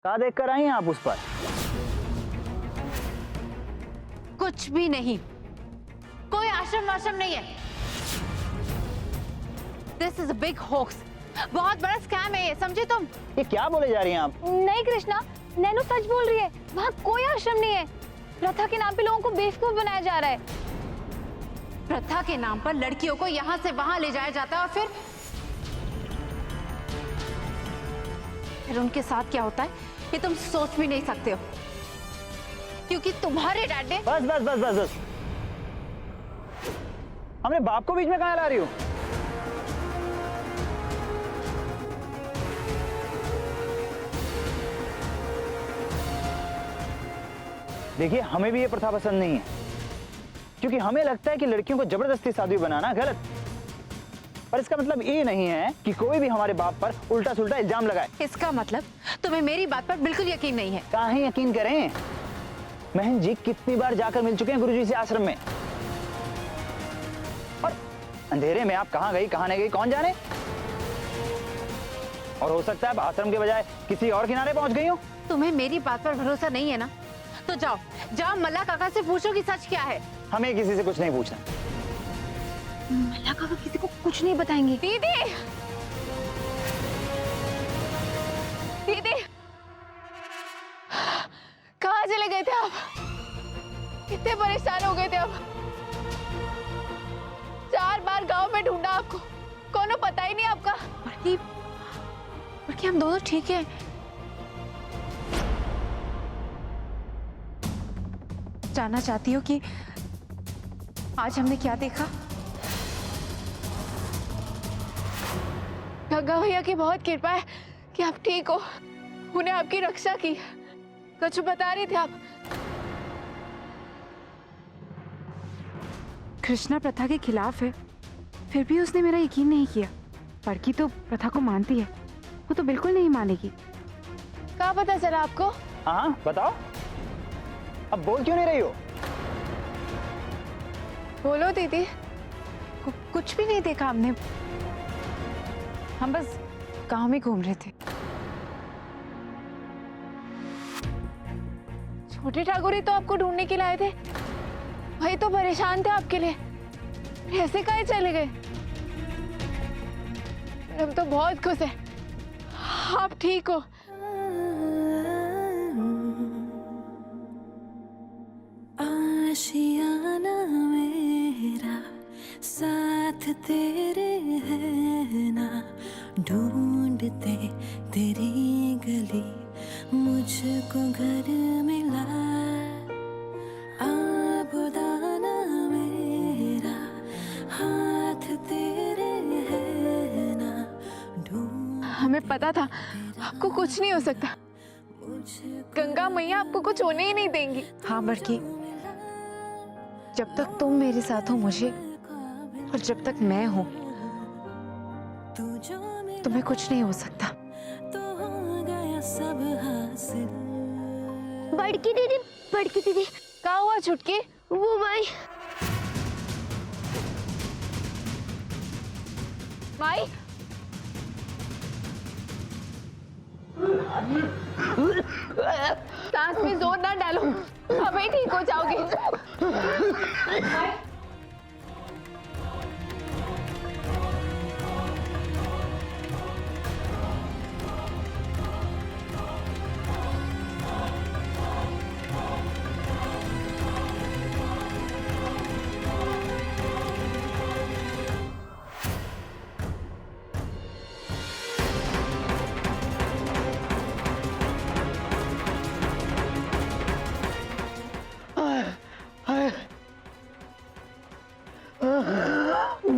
क्या देख कर आई हैं आप उस पर? कुछ भी नहीं, कोई आश्रम वाश्रम नहीं है। This is a big hoax, बहुत बड़ा स्कैम है ये, समझे तुम? ये क्या बोले जा रही हैं आप? नहीं कृष्णा, नैनो सच बोल रही है। वहाँ कोई आश्रम नहीं है। प्रथा के नाम पे लोगों को बेवकूफ बनाया जा रहा है। प्रथा के नाम पर लड़कियों को यहाँ से वहां ले जाया जाता है और फिर उनके साथ क्या होता है ये तुम सोच भी नहीं सकते हो, क्योंकि तुम्हारे डैड ने। बस बस बस बस बस, हमने बाप को बीच में कहाँ ला रही हो? देखिए, हमें भी ये प्रथा पसंद नहीं है, क्योंकि हमें लगता है कि लड़कियों को जबरदस्ती साध्वी बनाना गलत। पर इसका मतलब ये नहीं है कि कोई भी हमारे बाप पर उल्टा सुल्टा इल्जाम लगाए। इसका मतलब तुम्हें मेरी बात पर बिल्कुल यकीन नहीं है। काहे यकीन करें? महन जी कितनी बार जाकर मिल चुके हैं गुरुजी से आश्रम में, और अंधेरे में आप कहाँ गई कहाँ नहीं गई कौन जाने। और हो सकता है आप आश्रम के बजाय किसी और किनारे पहुंच गई हो। तुम्हें मेरी बात पर भरोसा नहीं है ना, तो जाओ जाओ मल्ला काका से पूछो कि सच क्या है। हमें किसी से कुछ नहीं पूछना। मल्ला काका किसी को कुछ नहीं बताएंगे। दीदी, दीदी, कहाँ चले गए थे आप? कितने परेशान हो गए थे आप? 4 बार गांव में ढूंढा आपको, कोनो पता ही नहीं आपका। बल्कि हम दोनों ठीक हैं। जानना चाहती हो कि आज हमने क्या देखा? गंगा भैया की बहुत कृपा है कि आप ठीक हो, उन्हें आपकी रक्षा की। कुछ बता रहे थे आप? कृष्णा प्रथा के खिलाफ है, फिर भी उसने मेरा यकीन नहीं किया। पड़की तो प्रथा को मानती है, वो तो बिल्कुल नहीं मानेगी। क्या पता चला आपको? हाँ बताओ, अब बोल क्यों नहीं रही हो? बोलो दीदी। कुछ भी नहीं देखा हमने, हम बस गांव में घूम रहे थे। छोटे ठाकुर ही तो आपको ढूंढने के लिए आए थे, वही तो परेशान थे आपके लिए, ऐसे काहे चले गए? हम तो बहुत खुश हैं, आप ठीक हो। आशियाना मेरा साथ तेरे है ना, ढूंढते तेरी गली मुझको घर मिला। आबुदाना मेरा हाथ तेरे है ना, हमें पता था आपको कुछ नहीं हो सकता। गंगा मैया आपको कुछ होने ही नहीं देंगी। हाँ बड़की, जब तक तुम मेरे साथ हो मुझे, और जब तक मैं हूं तुम्हें कुछ नहीं हो सकता। तो हो गया सब हासिल। बड़की दीदी, क्या हुआ छुटकी? वो माई माई, सांस में जोर ना डालो, अभी ठीक हो जाओगे।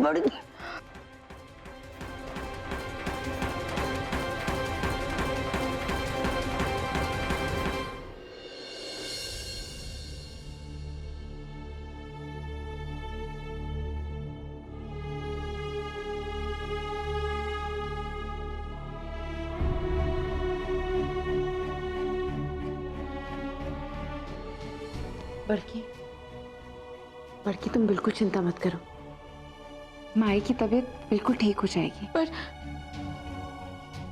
बड़ी बड़की तुम बिल्कुल चिंता मत करो, माई की तबीयत बिल्कुल ठीक हो जाएगी। पर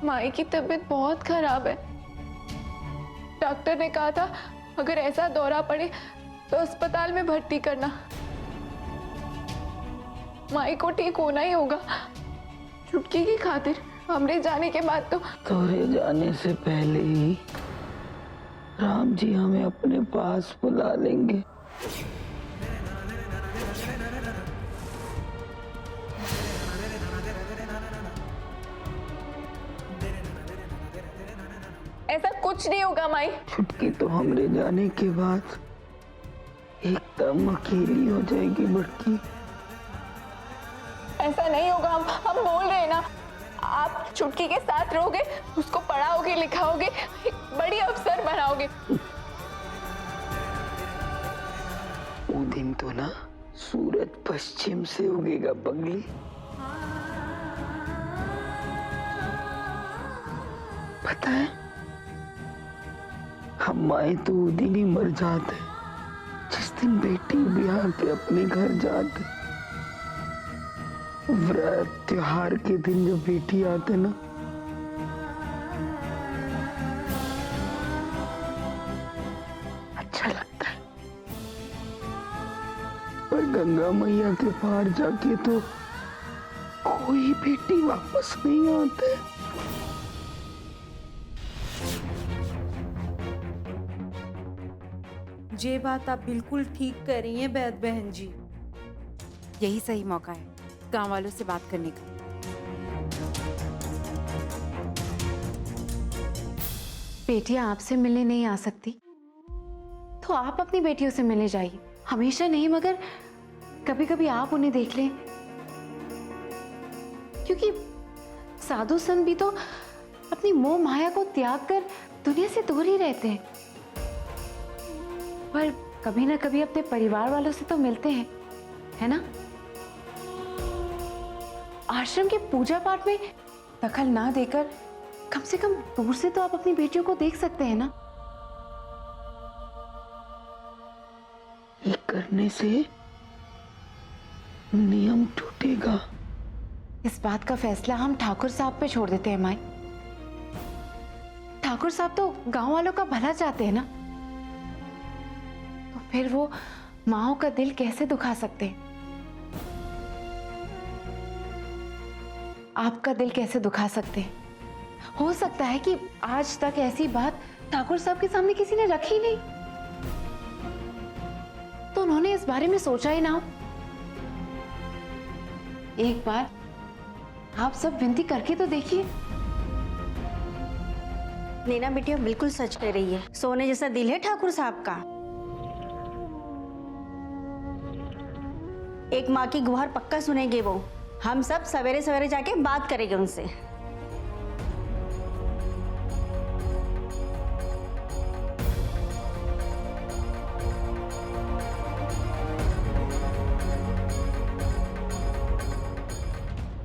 माई की तबीयत बहुत खराब है। डॉक्टर ने कहा था अगर ऐसा दौरा पड़े तो अस्पताल में भर्ती करना। माई को ठीक होना ही होगा। चुटकी की खातिर हमरे जाने के बाद तो तोरे जाने से पहले ही राम जी हमें अपने पास बुला लेंगे। ऐसा कुछ नहीं होगा माई। छुटकी तो हमरे जाने के बाद एकदम अकेली हो जाएगी बड़की। ऐसा नहीं होगा, हम बोल रहे हैं ना। आप चुटकी के साथ रहोगे, उसको पढ़ाओगे लिखाओगे, एक बड़ी अफसर बनाओगे। वो दिन तो ना सूरज पश्चिम से उगेगा पगली। पता है हम माए तो वो दिन ही मर जाते जिस दिन बेटी ब्याह के अपने घर जाते। व्रत त्योहार के दिन जब बेटी आते ना, अच्छा लगता है। पर गंगा मैया के पार जाके तो कोई बेटी वापस नहीं आते। ये बात आप बिल्कुल ठीक कह रही हैं बैद बहन जी। यही सही मौका है गांव वालों से बात करने का। बेटियां आपसे मिलने नहीं आ सकती तो आप अपनी बेटियों से मिलने जाइए। हमेशा नहीं मगर कभी कभी आप उन्हें देख लें, क्योंकि साधु संत भी तो अपनी मोह माया को त्याग कर दुनिया से दूर ही रहते हैं, पर कभी ना कभी अपने परिवार वालों से तो मिलते हैं, है ना? आश्रम के पूजा पाठ में दखल ना देकर कम से कम दूर से तो आप अपनी बेटियों को देख सकते हैं ना। ये करने से नियम टूटेगा। इस बात का फैसला हम ठाकुर साहब पे छोड़ देते हैं माई। ठाकुर साहब तो गांव वालों का भला चाहते हैं ना, तो फिर वो माओ का दिल कैसे दुखा सकते हैं? आपका दिल कैसे दुखा सकते हैं? हो सकता है कि आज तक ऐसी बात ठाकुर साहब के सामने किसी ने रखी नहीं, तो उन्होंने इस बारे में सोचा ही ना हो। एक बार आप सब विनती करके तो देखिए। नैना बेटिया बिल्कुल सच कह रही है, सोने जैसा दिल है ठाकुर साहब का। एक माँ की गुहार पक्का सुनेंगे वो। हम सब सवेरे सवेरे जाके बात करेंगे उनसे।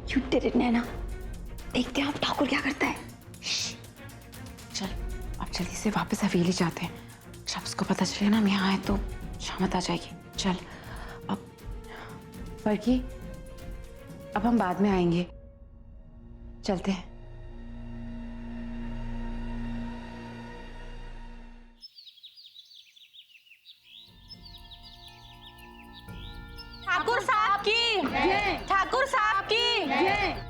You did it, नैना। देखते हैं आप ठाकुर क्या करता है। चल अब जल्दी से वापस हवेली जाते हैं। जब उसको पता चले ना हम यहाँ आए तो शामत आ जाएगी। चल अब बड़की, अब हम बाद में आएंगे, चलते हैं। ठाकुर साहब की जय। ठाकुर साहब की जय।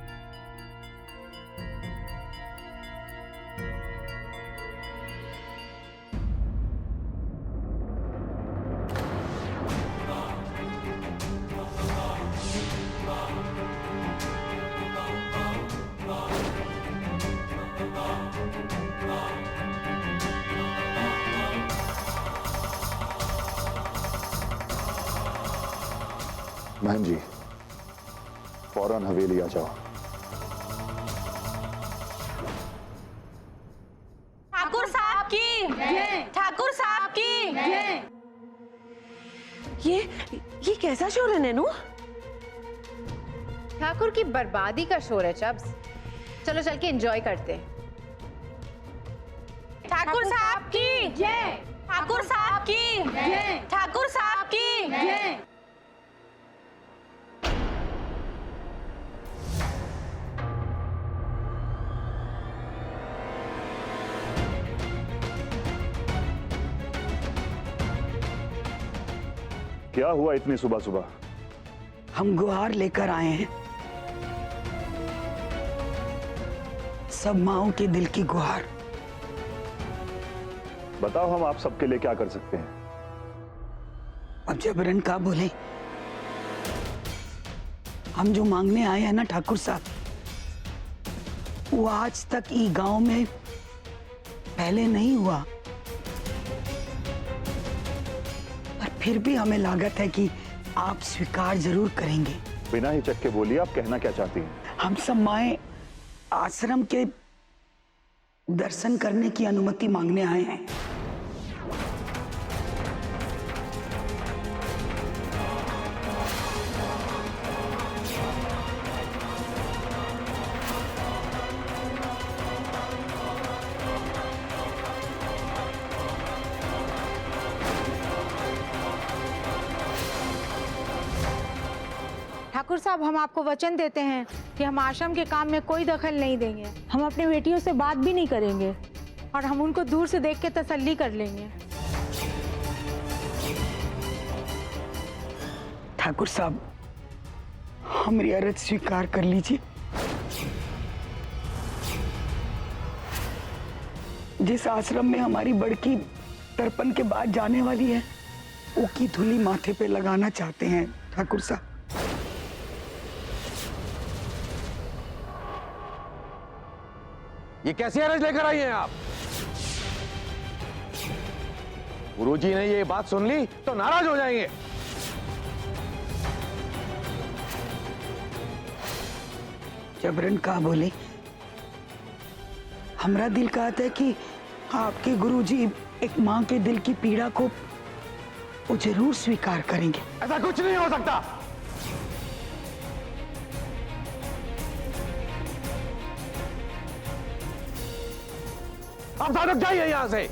बहन जी फौरन हवेली आ जाओ। ठाकुर साहब की जय। ठाकुर साहब की जय। ये कैसा शोर है नैनू? ठाकुर की बर्बादी का शोर है चब्स। चलो चल के एंजॉय करते हैं। ठाकुर साहब की जय। ठाकुर साहब की जय। ठाकुर साहब की जय। क्या हुआ इतनी सुबह सुबह? हम गुहार लेकर आए हैं, सब माओं के दिल की गुहार। बताओ हम आप सबके लिए क्या कर सकते हैं? अब जबरन का बोले, हम जो मांगने आए हैं ना ठाकुर साहब, वो आज तक ई गांव में पहले नहीं हुआ। पर फिर भी हमें लागत है कि आप स्वीकार जरूर करेंगे। बिना हिचक के बोलिए, आप कहना क्या चाहती हैं? हम सब माए आश्रम के दर्शन करने की अनुमति मांगने आए हैं। ठाकुर साहब, हम आपको वचन देते हैं कि हम आश्रम के काम में कोई दखल नहीं देंगे। हम अपनी बेटियों से बात भी नहीं करेंगे और हम उनको दूर से देख के तसल्ली कर लेंगे। ठाकुर साहब, हमारी अर्ज स्वीकार कर लीजिए। जिस आश्रम में हमारी बड़की तर्पण के बाद जाने वाली है, वो की धूली माथे पे लगाना चाहते हैं ठाकुर साहब। ये कैसी अरज लेकर आई हैं आप? गुरुजी ने ये बात सुन ली तो नाराज हो जाएंगे। जबरन का बोले, हमरा दिल कहता है कि आपके गुरुजी एक माँ के दिल की पीड़ा को वो जरूर स्वीकार करेंगे। ऐसा कुछ नहीं हो सकता। आप साधक जाइए यहां से।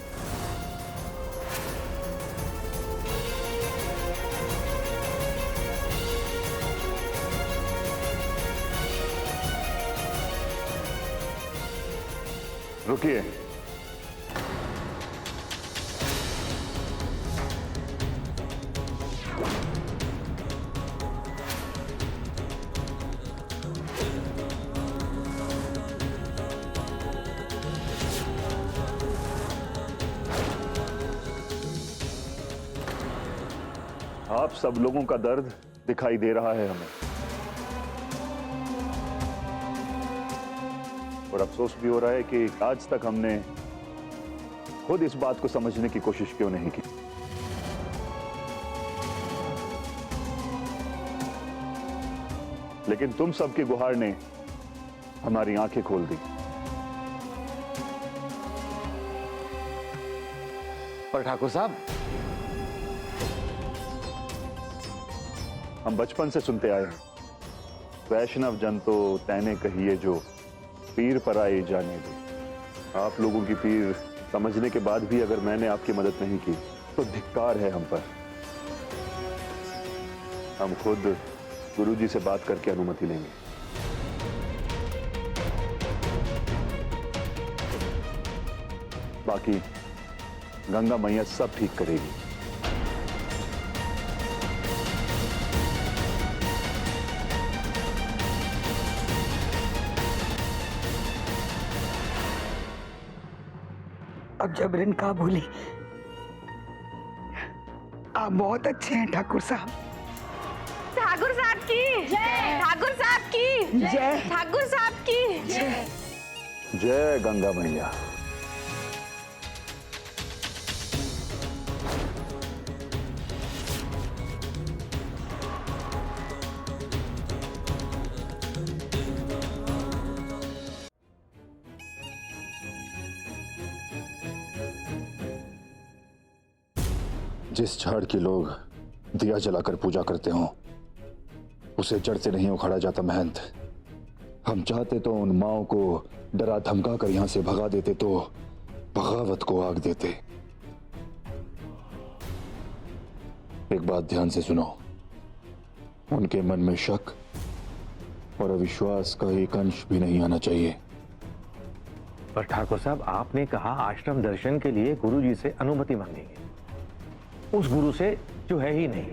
रुकिए। आप सब लोगों का दर्द दिखाई दे रहा है हमें, और अफसोस भी हो रहा है कि आज तक हमने खुद इस बात को समझने की कोशिश क्यों नहीं की। लेकिन तुम सबकी गुहार ने हमारी आंखें खोल दी। पर ठाकुर साहब, हम बचपन से सुनते आए हैं, वैष्णव जन तो तैने कहिए जो पीर पर आए जाने दो। आप लोगों की पीर समझने के बाद भी अगर मैंने आपकी मदद नहीं की तो धिक्कार है हम पर। हम खुद गुरुजी से बात करके अनुमति लेंगे। बाकी गंगा मैया सब ठीक करेगी। अब जबरन का बोले, आप बहुत अच्छे हैं ठाकुर साहब। ठाकुर साहब की जय। ठाकुर साहब की जय। ठाकुर साहब की जय। जय गंगा मैया। जिस झाड़ की लोग दिया जलाकर पूजा करते हो उसे जड़ से नहीं उखाड़ा जाता महंत। हम चाहते तो उन माओं को डरा धमका कर यहां से भगा देते, तो बगावत को आग देते। एक बात ध्यान से सुनो, उनके मन में शक और अविश्वास का एक अंश भी नहीं आना चाहिए। पर ठाकुर साहब, आपने कहा आश्रम दर्शन के लिए गुरुजी से अनुमति मांगेंगे, उस गुरु से जो है ही नहीं।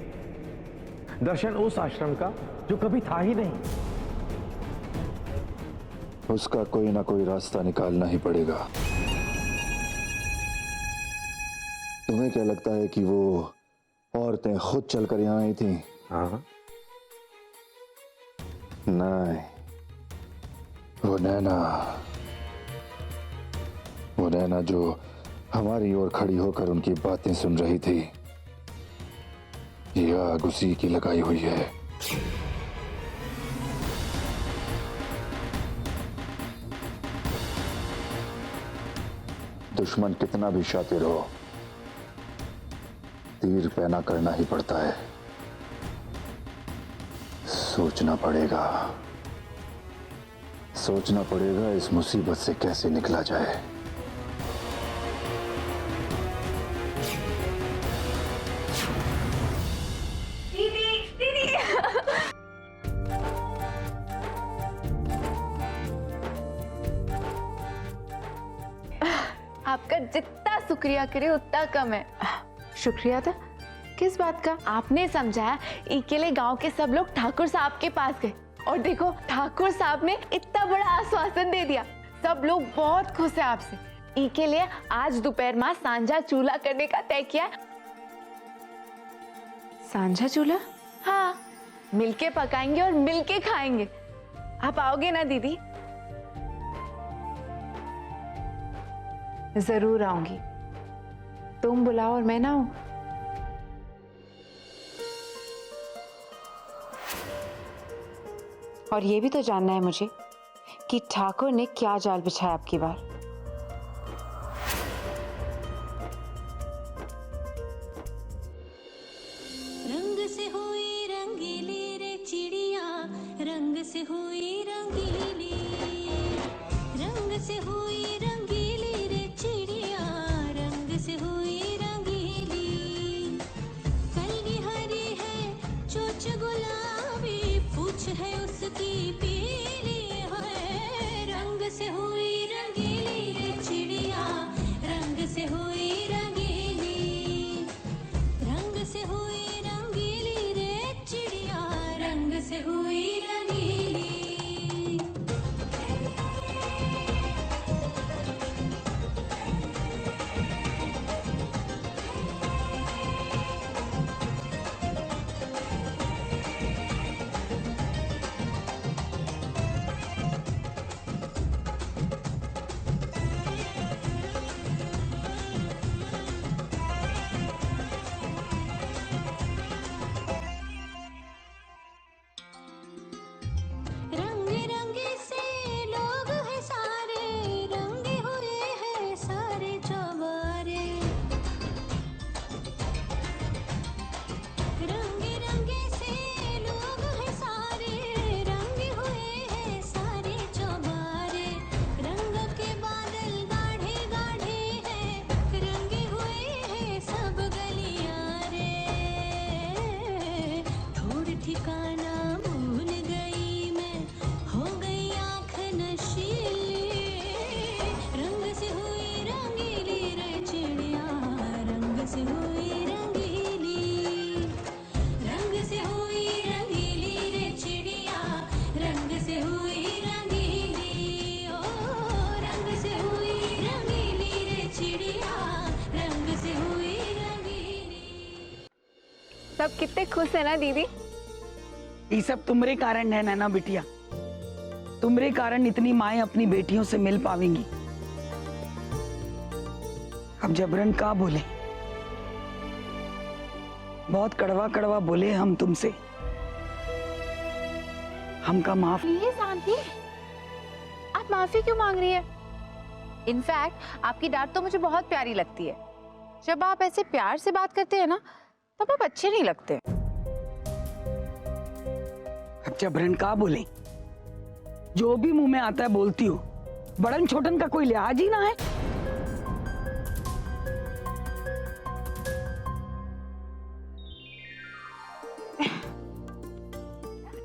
दर्शन उस आश्रम का जो कभी था ही नहीं। उसका कोई ना कोई रास्ता निकालना ही पड़ेगा। तुम्हें क्या लगता है कि वो औरतें खुद चलकर यहां आई थी? हाँ, नहीं, वो नैना जो हमारी ओर खड़ी होकर उनकी बातें सुन रही थी, ये आग उसी की लगाई हुई है। दुश्मन कितना भी शातिर हो, तीर पैना करना ही पड़ता है। सोचना पड़ेगा इस मुसीबत से कैसे निकला जाए। आपका जितना शुक्रिया करे उतना कम है। शुक्रिया था? किस बात का? आपने समझाया इसके लिए गांव के सब लोग ठाकुर साहब के पास गए और देखो ठाकुर साहब ने इतना बड़ा आश्वासन दे दिया। सब लोग बहुत खुश है आपसे। इसके लिए आज दोपहर में सांझा चूल्हा करने का तय किया। सांझा चूल्हा? हाँ, मिलके पकाएंगे और मिलके खाएंगे। आप आओगे ना दीदी? जरूर आऊंगी। तुम बुलाओ और मैं ना आऊं? और ये भी तो जानना है मुझे कि ठाकुर ने क्या जाल बिछाया अब की बार। रंग से हुई रंगीली रे चिड़िया, रंग से हुई रंगीली, रंग से हुई रंगीली रे चिड़िया, रंग से हुई रंगीली। कलगी हरी है, चोंच गुलाबी, पूछ है उसकी पीली है। रंग से हुई रंगीली रे चिड़िया, रंग से हुई रंगीली, रंग से हुई रंगीली रे चिड़िया, रंग से हुई रंगीली। रंगे रंगे से लोग हैं सारे, रंगे हुए हैं सारे चौबारे। रंगे रंगे से लोग हैं सारे, रंगे हुए हैं सारे चौबारे। रंग के बादल गाढ़े गाढ़े हैं, रंगे हुए हैं सब गलियां रे। छोड़ ठिकाना भूल गई मैं, हो गई आँख नशीली। रंग से हुई रंगीली रे चिड़िया, रंग से हुई रंगीली, रंग से हुई रंगीली रे चिड़िया, रंग से हुई रंगीली। ओ रंग से हुई रंगीली रे चिड़िया, रंग से हुई रंगीली। सब कितने खुश है ना दीदी? ये सब तुम्हारे कारण है नैना बिटिया। तुम्हारे कारण इतनी माएं अपनी बेटियों से मिल पावेंगी। अब जबरन का बोले, बहुत कड़वा कड़वा बोले हम तुमसे। हमका माफ। प्लीज आंटी, आप माफी क्यों मांग रही है? इनफैक्ट आपकी डांट तो मुझे बहुत प्यारी लगती है। जब आप ऐसे प्यार से बात करते हैं ना, तब आप अच्छे नहीं लगते। अब जबरन का बोले, जो भी मुंह में आता है बोलती हो। बड़न छोटन का कोई लिहाज ही ना है।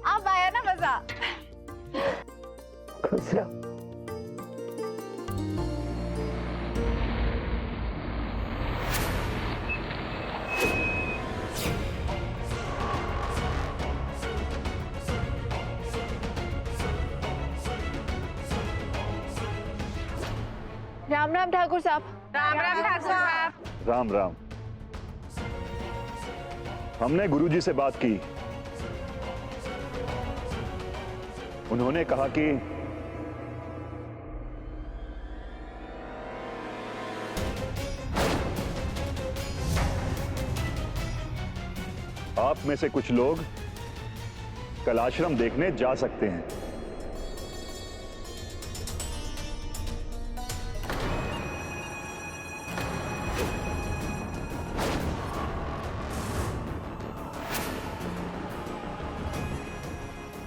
अब आया ना मजा? खुश रहो। राम राम ठाकुर साहब। राम राम ठाकुर साहब। राम राम। हमने गुरुजी से बात की, उन्होंने कहा कि आप में से कुछ लोग कल आश्रम देखने जा सकते हैं।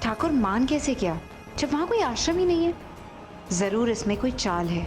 ठाकुर मान कैसे गया जब वहां कोई आश्रम ही नहीं है? जरूर इसमें कोई चाल है।